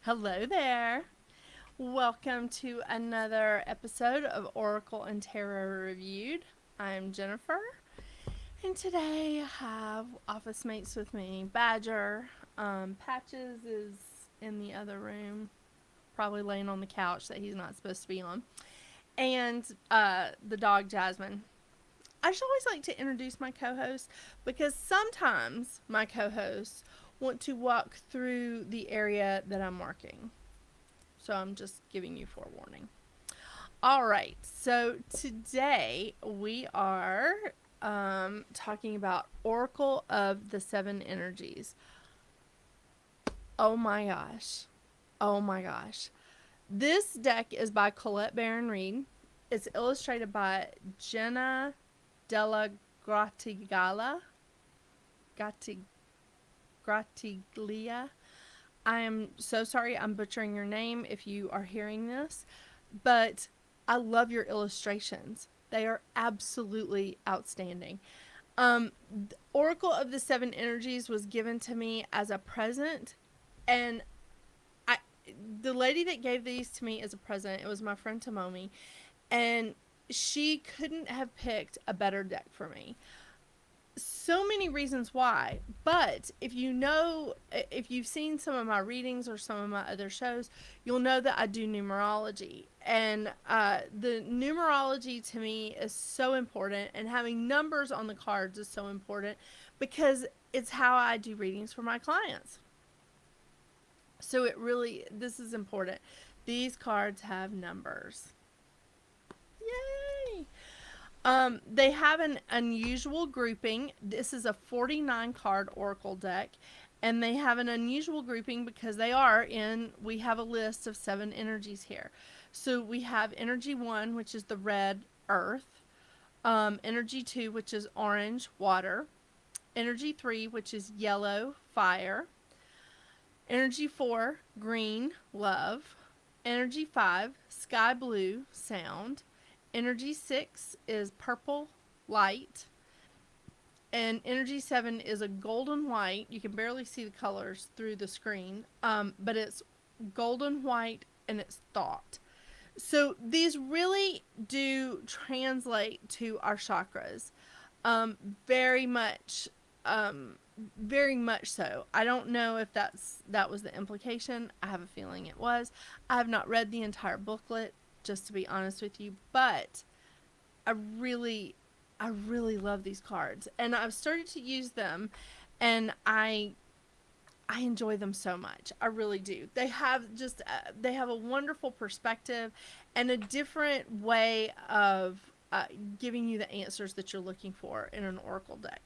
Hello there. Welcome to another episode of Oracle and Tarot Reviewed. I'm Jennifer, and today I have office mates with me. Badger, Patches is in the other room, probably laying on the couch that he's not supposed to be on, and the dog Jasmine. I just always like to introduce my co-hosts because sometimes my co-hosts want to walk through the area that I'm marking. So I'm just giving you forewarning. All right. So today we are talking about Oracle of the Seven Energies. Oh my gosh. Oh my gosh. This deck is by Colette Baron Reed. It's illustrated by Jenna Della Gratiglia. Gratiglia. I am so sorry I'm butchering your name if you are hearing this, but I love your illustrations. They are absolutely outstanding. Oracle of the Seven Energies was given to me as a present, and I, the lady that gave these to me as a present, it was my friend Tomomi, and she couldn't have picked a better deck for me. So many reasons why, but if you've seen some of my readings or some of my other shows, you'll know that I do numerology, and the numerology to me is so important, and having numbers on the cards is so important because it's how I do readings for my clients. So this is important. These cards have numbers. Yay! They have an unusual grouping. This is a 49 card oracle deck, and they have an unusual grouping because we have a list of 7 energies here. So we have energy 1, which is the red earth, energy 2, which is orange water, energy 3, which is yellow fire, energy 4, green love, energy 5, sky blue sound, energy 6 is purple light, and energy 7 is a golden white. You can barely see the colors through the screen, but it's golden white and it's thought. So these really do translate to our chakras, very much, very much so. I don't know if that was the implication. I have a feeling it was. I have not read the entire booklet, just to be honest with you, but I really love these cards, and I've started to use them, and I enjoy them so much. I really do. They have a wonderful perspective and a different way of giving you the answers that you're looking for in an oracle deck.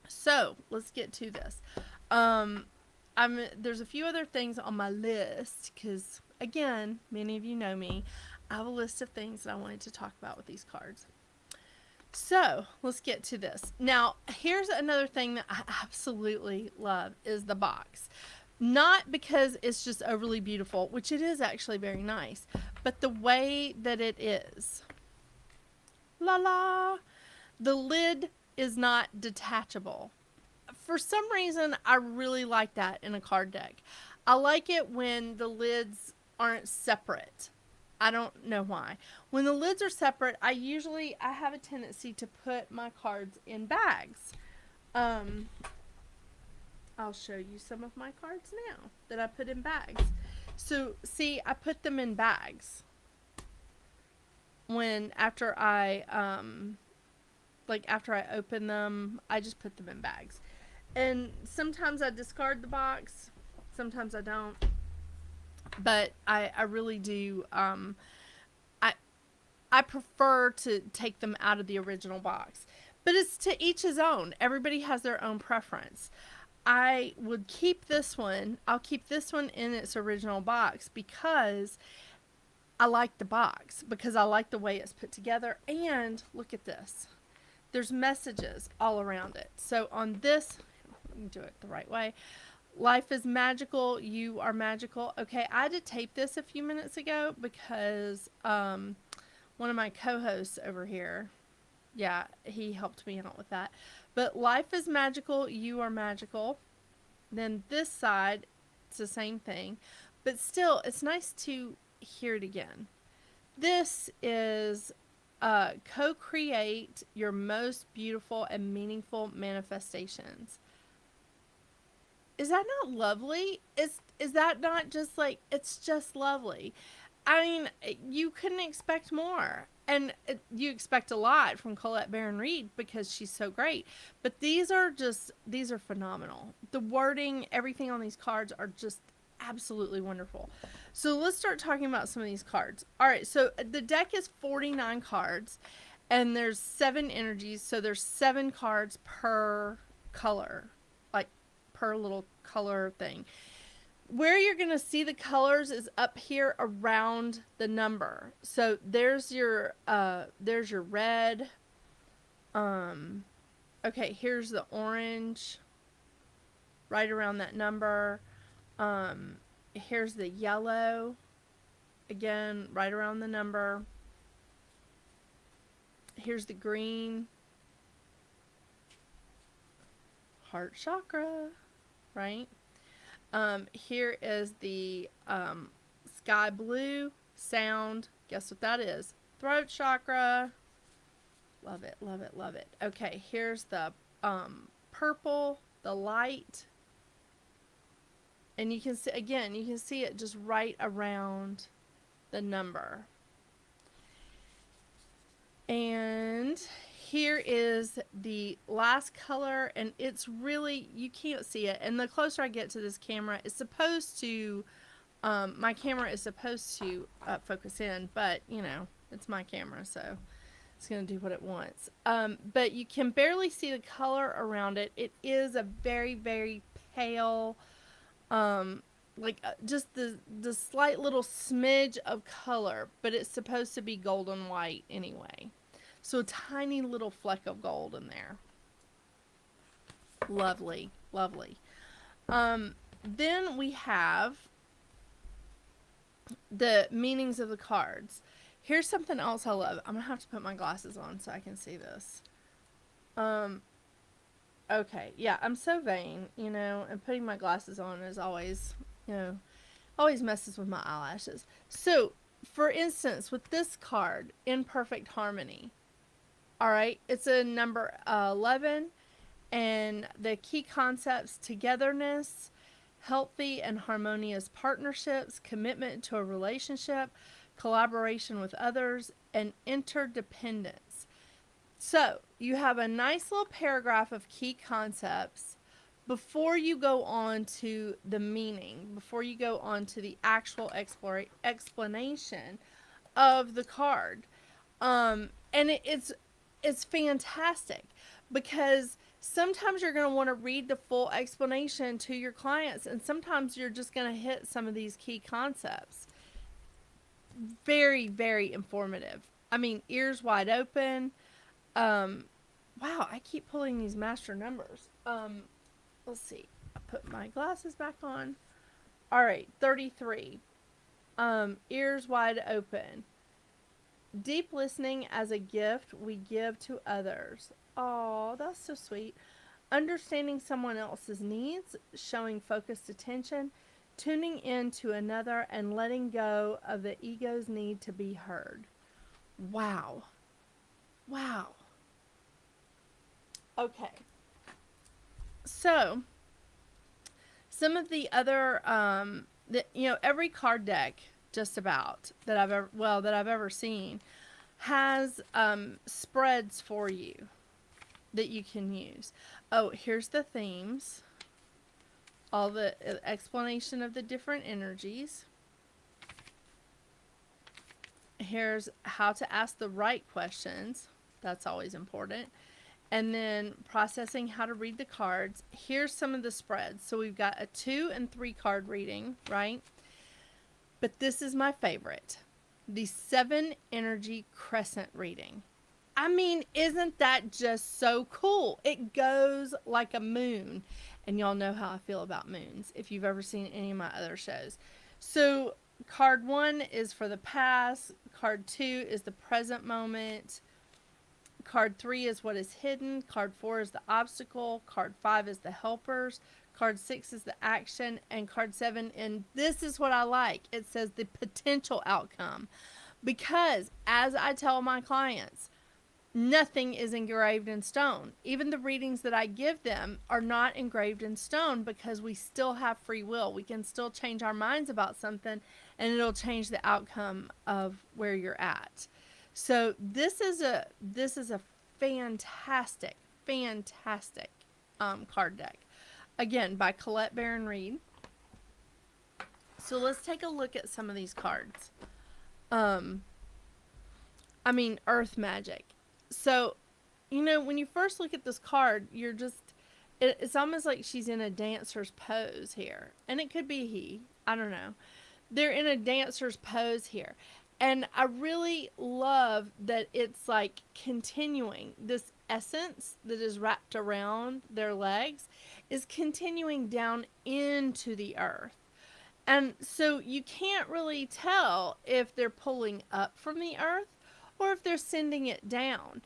So let's get to this. There's a few other things on my list because, again, many of you know me. I have a list of things that I wanted to talk about with these cards. So let's get to this. Now, here's another thing that I absolutely love is the box. Not because it's just overly beautiful, which it is actually very nice, but the way that it is. La la! The lid is not detachable. For some reason, I really like that in a card deck. I like it when the lids aren't separate. I don't know why. When the lids are separate, I have a tendency to put my cards in bags. I'll show you some of my cards now that I put in bags. So, see, I put them in bags. After I open them, I just put them in bags. And sometimes I discard the box, sometimes I don't. But I really do. I prefer to take them out of the original box. But it's to each his own. Everybody has their own preference. I would keep this one. I'll keep this one in its original box because I like the box. Because I like the way it's put together. And look at this. There's messages all around it. So on this, let me do it the right way. Life is magical. You are magical. Okay, I had to tape this a few minutes ago because one of my co-hosts over here, yeah, he helped me out with that. But life is magical. You are magical. Then this side, it's the same thing. but still, it's nice to hear it again. This is co-create your most beautiful and meaningful manifestations. Is that not lovely? Is that not just like, it's just lovely? I mean, you couldn't expect more. And you expect a lot from Colette Baron Reed because she's so great. But these are phenomenal. The wording, everything on these cards are just absolutely wonderful. So let's start talking about some of these cards. All right, so the deck is 49 cards and there's 7 energies. So there's 7 cards per color, like per little color thing. Where you're going to see the colors is up here around the number. So there's your red. Okay, here's the orange right around that number. Here's the yellow, again, right around the number. Here's the green, heart chakra, right? Here is the sky blue, sound. Guess what that is? Throat chakra. Love it, love it, love it. Okay, here's the purple, the light. And you can see, again, you can see it just right around the number. And here is the last color, and it's really, you can't see it. And the closer I get to this camera, it's supposed to, my camera is supposed to focus in, but, you know, it's my camera, so it's going to do what it wants. But you can barely see the color around it. It is a very, very pale, just the slight little smidge of color, but it's supposed to be golden white anyway. So a tiny little fleck of gold in there. Lovely, lovely. Then we have the meanings of the cards. Here's something else I love. I'm going to have to put my glasses on so I can see this. Okay, yeah, I'm so vain, you know, and putting my glasses on is always, you know, always messes with my eyelashes. So, for instance, with this card, In Perfect Harmony, all right, it's a number 11, and the key concepts: togetherness, healthy and harmonious partnerships, commitment to a relationship, collaboration with others, and interdependence. So you have a nice little paragraph of key concepts before you go on to the meaning, before you go on to the actual explanation of the card. And it's fantastic because sometimes you're going to want to read the full explanation to your clients, and sometimes you're just going to hit some of these key concepts. Very, very informative. I mean, ears wide open. Wow, I keep pulling these master numbers. Let's see. I put my glasses back on. All right, 33. Ears wide open. Deep listening as a gift we give to others. Oh, that's so sweet. Understanding someone else's needs, showing focused attention, tuning in to another, and letting go of the ego's need to be heard. Wow. Wow. Okay. So, some of the other, every card deck, just about that I've ever seen, has spreads for you that you can use. Oh, here's the themes, all the explanation of the different energies. Here's how to ask the right questions. That's always important. And then processing how to read the cards. Here's some of the spreads. So we've got a 2 and 3 card reading, right? But this is my favorite. The 7 energy crescent reading. I mean, isn't that just so cool? It goes like a moon. And y'all know how I feel about moons if you've ever seen any of my other shows. So card 1 is for the past. Card 2 is the present moment. Card 3 is what is hidden. Card 4 is the obstacle. Card 5 is the helpers. Card 6 is the action, and card 7, and this is what I like. It says the potential outcome. Because as I tell my clients, nothing is engraved in stone. Even the readings that I give them are not engraved in stone because we still have free will. We can still change our minds about something and it'll change the outcome of where you're at. So this is a fantastic, fantastic card deck. Again, by Colette Baron Reed. So let's take a look at some of these cards. Earth magic. So, when you first look at this card, you're just, it's almost like she's in a dancer's pose here. And it could be he. I don't know. They're in a dancer's pose here. And I really love that it's like continuing. This essence that is wrapped around their legs is continuing down into the earth. And so you can't really tell if they're pulling up from the earth or if they're sending it down.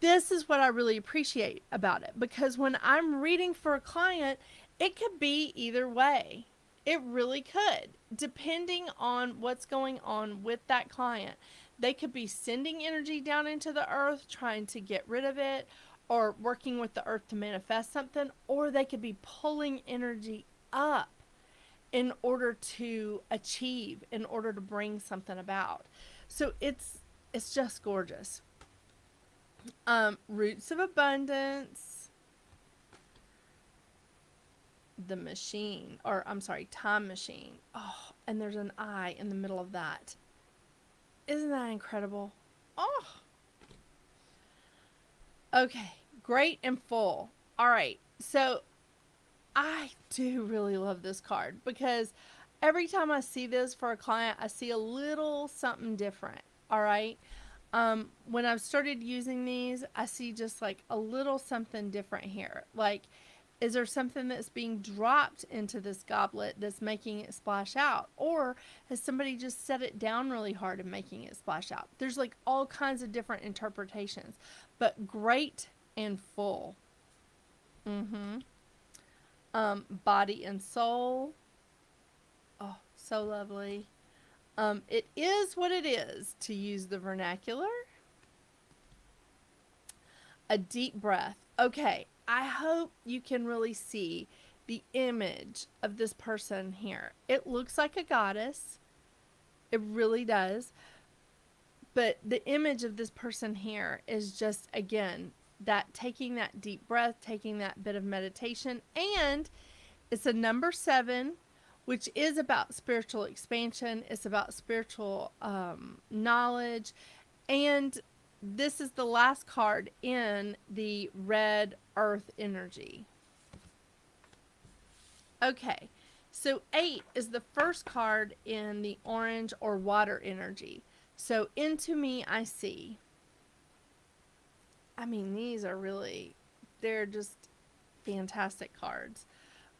This is what I really appreciate about it, because when I'm reading for a client, it could be either way. It really could, depending on what's going on with that client. They could be sending energy down into the earth, trying to get rid of it, or working with the earth to manifest something, or they could be pulling energy up in order to achieve, in order to bring something about. So it's just gorgeous. Roots of abundance, the machine, or I'm sorry, time machine. Oh, and there's an eye in the middle of that. Isn't that incredible? Oh. Okay, great and full. All right, so I do really love this card because every time I see this for a client, I see a little something different. All right. When I've started using these, I see just like a little something different here. Like, is there something that's being dropped into this goblet that's making it splash out? Or has somebody just set it down really hard and making it splash out? There's like all kinds of different interpretations, but great and full. Body and soul. Oh, so lovely. It is what it is, to use the vernacular. A deep breath. Okay, I hope you can really see the image of this person here. It looks like a goddess. It really does. But the image of this person here is just, again, that taking that deep breath, taking that bit of meditation. And it's a number 7, which is about spiritual expansion. It's about spiritual knowledge. And this is the last card in the red earth energy. Okay, so 8 is the first card in the orange or water energy. So into me I see. These are really, they're just fantastic cards.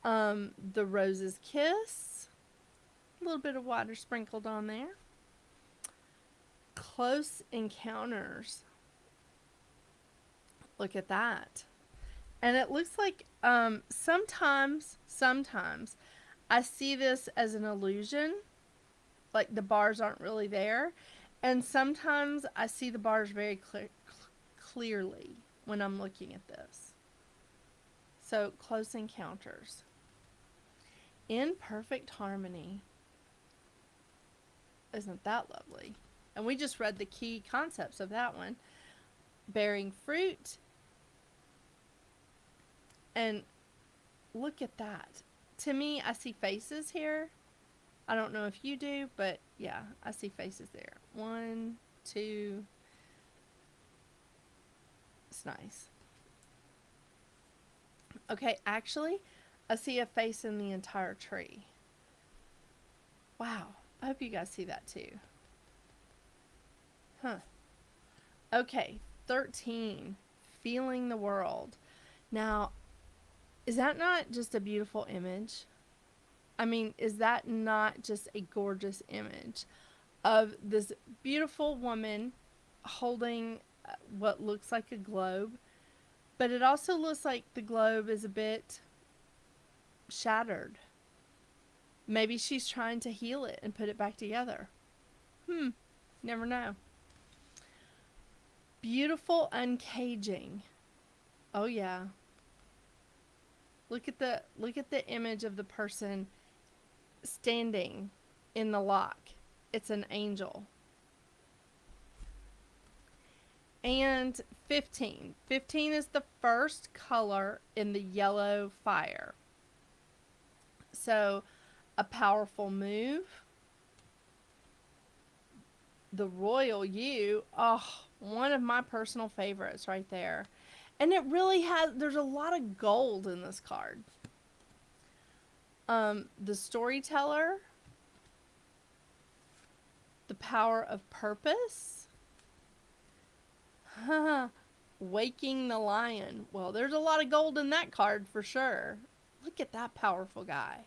The Rose's Kiss, a little bit of water sprinkled on there. Close Encounters. Look at that. And it looks like sometimes I see this as an illusion, like the bars aren't really there. And sometimes I see the bars very clearly when I'm looking at this. So, Close Encounters. In perfect harmony. Isn't that lovely? And we just read the key concepts of that one. Bearing fruit. And look at that. To me, I see faces here. I don't know if you do, but yeah, I see faces there. 1, 2. It's nice. Okay, actually, I see a face in the entire tree. Wow. I hope you guys see that too. Huh. Okay, 13. Feeling the world. Now, is that not just a beautiful image? Is that not just a gorgeous image of this beautiful woman holding what looks like a globe? But it also looks like the globe is a bit shattered. Maybe she's trying to heal it and put it back together. Never know. Beautiful uncaging. Oh yeah. Look at the image of the person standing in the lock. It's an angel. And 15. 15 is the first color in the yellow fire. So, a powerful move. The royal you. Oh, one of my personal favorites right there. And it really has, there's a lot of gold in this card. The storyteller. The power of purpose. Waking the lion. Well, there's a lot of gold in that card for sure. Look at that powerful guy.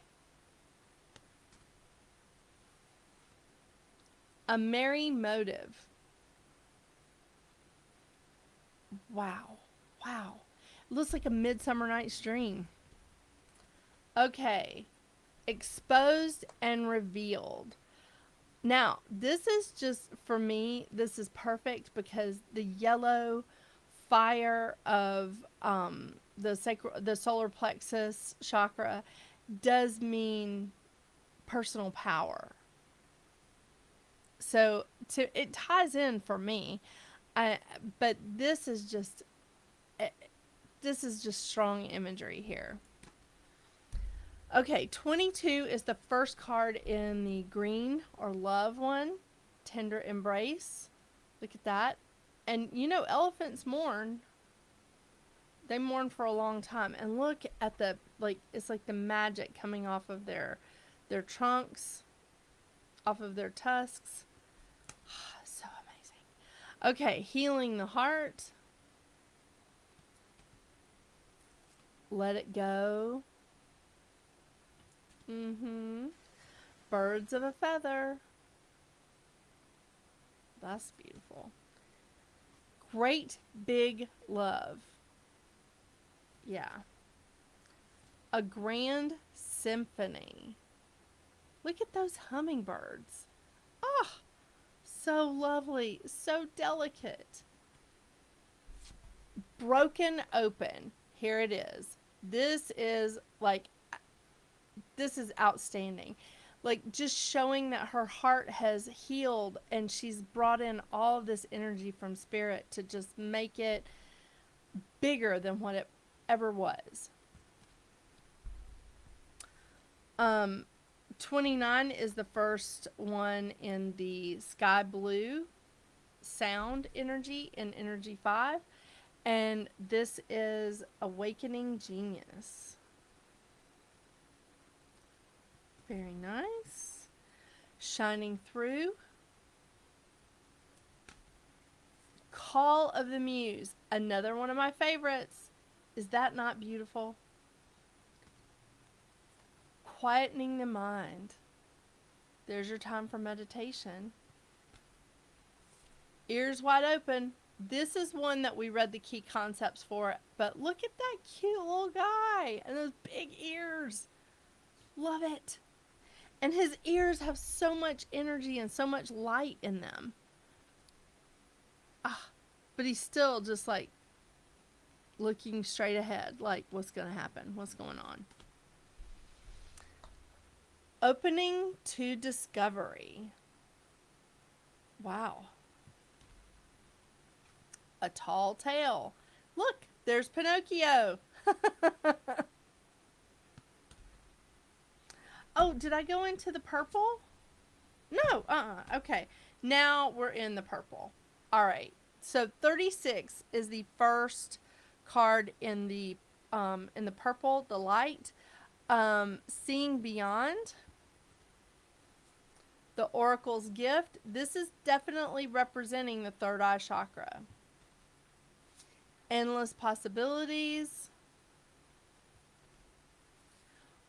A merry motive. Wow. Wow. It looks like a Midsummer Night's Dream. Okay. Exposed and revealed. Now, this is just, for me, this is perfect because the yellow fire of the solar plexus chakra does mean personal power. So it ties in for me. But this is just strong imagery here. Okay, 22 is the first card in the green or love one. Tender embrace. Look at that. And you know, elephants mourn. They mourn for a long time. And look at the, like, it's like the magic coming off of their trunks, off of their tusks. So amazing. Okay, healing the heart. Let it go. Birds of a feather. That's beautiful. Great big love. Yeah. A grand symphony. Look at those hummingbirds. Oh, so lovely. So delicate. Broken open. Here it is. This is outstanding. Like, just showing that her heart has healed and she's brought in all of this energy from spirit to just make it bigger than what it ever was. 29 is the first one in the sky blue sound energy in energy 5. And this is awakening genius. Very nice. Shining through. Call of the Muse. Another one of my favorites. Is that not beautiful? Quietening the mind. There's your time for meditation. Ears wide open. This is one that we read the key concepts for. But look at that cute little guy. And those big ears. Love it. And his ears have so much energy and so much light in them. But he's still just like looking straight ahead. Like, what's going to happen? What's going on? Opening to discovery. Wow. A tall tale. Look, there's Pinocchio. Oh, did I go into the purple? No, okay. Now we're in the purple. All right. So 36 is the first card in the purple, the light. Seeing beyond. The Oracle's gift. This is definitely representing the third eye chakra. Endless possibilities.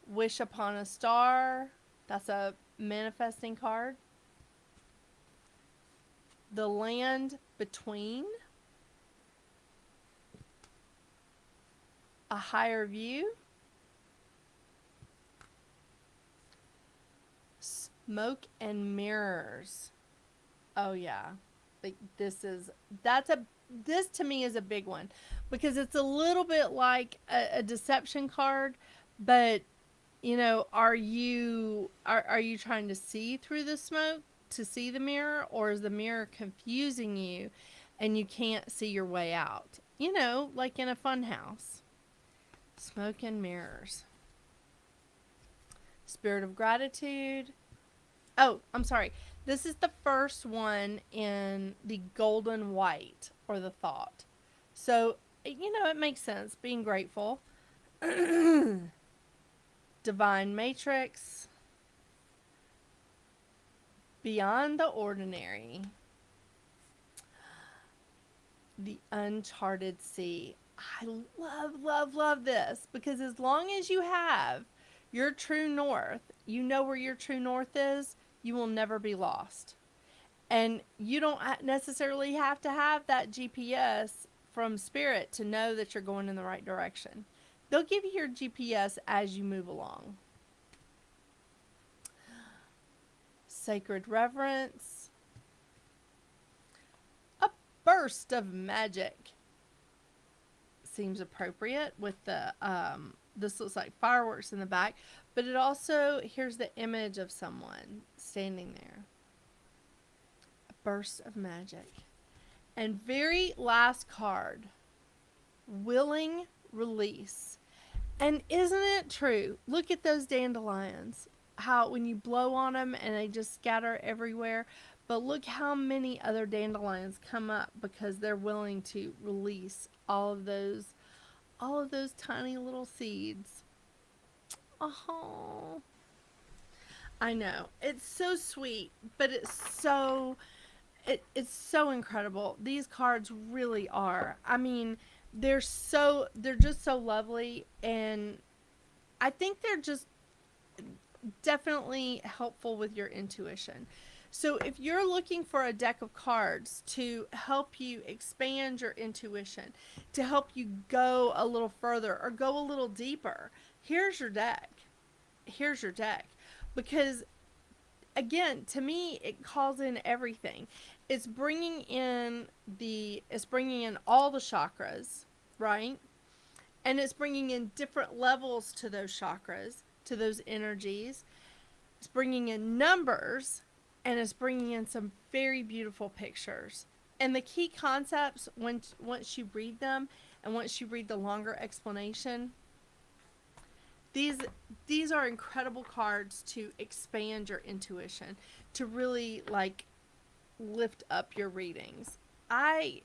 Wish upon a star. That's a manifesting card. The land between. A higher view. Smoke and mirrors. Oh yeah. Like this to me is a big one because it's a little bit like a deception card, but are you trying to see through the smoke to see the mirror, or is the mirror confusing you and you can't see your way out? Like in a fun house. Smoke and mirrors. Spirit of gratitude. Oh, I'm sorry. This is the first one in the golden white, or the thought. So, it makes sense. Being grateful. Divine matrix. Beyond the ordinary. The Uncharted Sea. I love, love, love this because as long as you have your true north, you know where your true north is, you will never be lost. And you don't necessarily have to have that GPS from Spirit to know that you're going in the right direction. They'll give you your GPS as you move along. Sacred reverence. A burst of magic. Seems appropriate with the this looks like fireworks in the back, but it also, here's the image of someone standing there. A burst of magic. And very last card, willing release. And isn't it true? Look at those dandelions. How when you blow on them and they just scatter everywhere. But look how many other dandelions come up because they're willing to release all of those tiny little seeds. Oh, I know. It's so sweet, but it's so incredible. These cards really are. I mean, they're just so lovely, and I think they're just definitely helpful with your intuition. So if you're looking for a deck of cards to help you expand your intuition, to help you go a little further or go a little deeper, here's your deck. Here's your deck. Because again, to me, it calls in everything. It's bringing in all the chakras, right? And it's bringing in different levels to those chakras, to those energies. It's bringing in numbers, and it's bringing in some very beautiful pictures. And the key concepts, once you read them and once you read the longer explanation, these are incredible cards to expand your intuition, to really like lift up your readings. I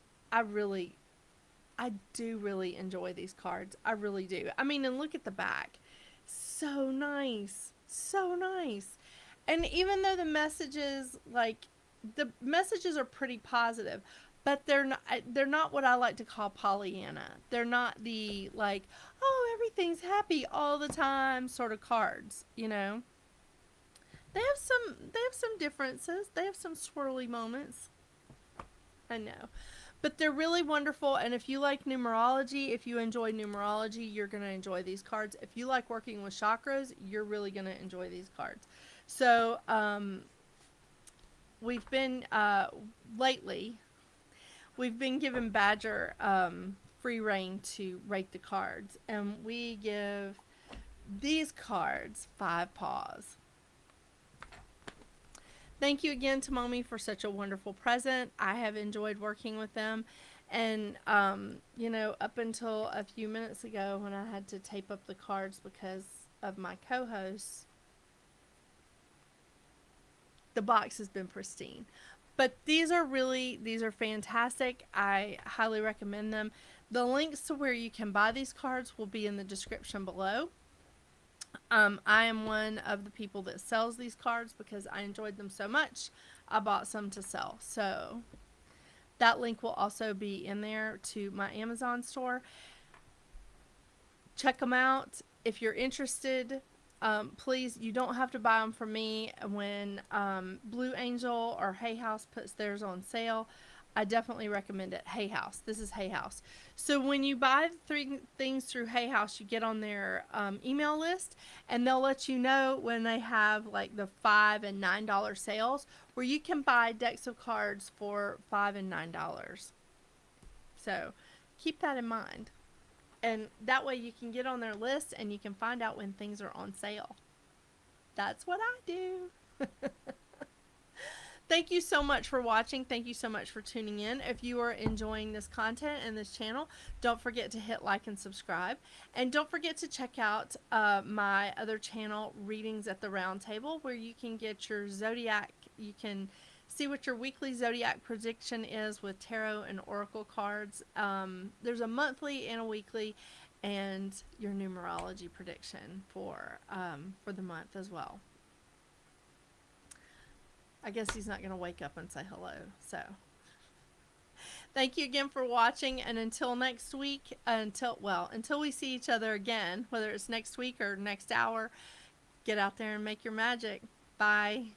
really I do really enjoy these cards. I really do. I mean, and look at the back. So nice. So nice. And even though the messages are pretty positive, but they're not what I like to call Pollyanna. They're not the like, oh, everything's happy all the time sort of cards. They have some differences. They have some swirly moments. I know. But they're really wonderful, and if you like numerology, if you enjoy numerology, you're going to enjoy these cards. If you like working with chakras, you're really going to enjoy these cards. So, we've been, lately, we've been given Badger free reign to rate the cards, and we give these cards 5 paws. Thank you again to Mommy for such a wonderful present. I have enjoyed working with them. And, up until a few minutes ago when I had to tape up the cards because of my co-hosts, the box has been pristine. But these are fantastic. I highly recommend them. The links to where you can buy these cards will be in the description below. I am one of the people that sells these cards because I enjoyed them so much. I bought some to sell. So that link will also be in there to my Amazon store. Check them out. If you're interested, please, you don't have to buy them from me. When Blue Angel or Hay House puts theirs on sale, I definitely recommend it. Hay House. This is Hay House. So when you buy three things through Hay House, you get on their email list, and they'll let you know when they have like the $5 and $9 sales, where you can buy decks of cards for $5 and $9. So keep that in mind, and that way you can get on their list and you can find out when things are on sale. That's what I do. Thank you so much for watching. Thank you so much for tuning in. If you are enjoying this content and this channel, don't forget to hit like and subscribe. And don't forget to check out my other channel, Readings at the Round Table, where you can get your zodiac. You can see what your weekly zodiac prediction is with tarot and oracle cards. There's a monthly and a weekly, and your numerology prediction for the month as well. I guess he's not going to wake up and say hello. So thank you again for watching. And until next week, until we see each other again, whether it's next week or next hour, get out there and make your magic. Bye.